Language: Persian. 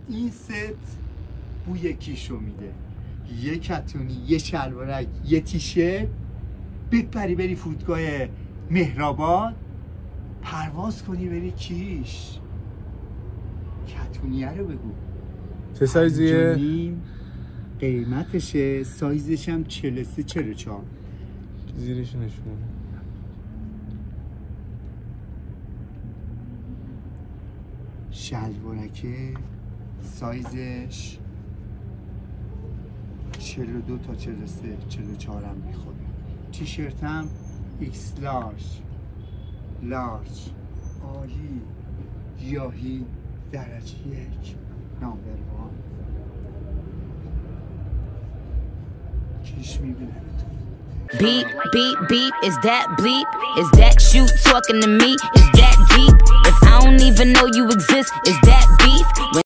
این ست بوی کیشو میده. یه کتونی، یه شلوارک، یه تیشرت، بپری بری فرودگاه مهرآباد، پرواز کنی بری کیش. کتونیه رو بگو چه سایزیه؟ قیمتشه، سایزش هم 43-44. زیرش نشون. شلوارکه سایزش 42 تا 43 44 هم میخوره. تیشرت هم ایکس لارج عالی گیاهی درجه 1 نامبر 1. کیش میبینه. Beep, beep, beep, is that bleep? Is that you talking to me? Is that deep? If I don't even know you exist, is that beef?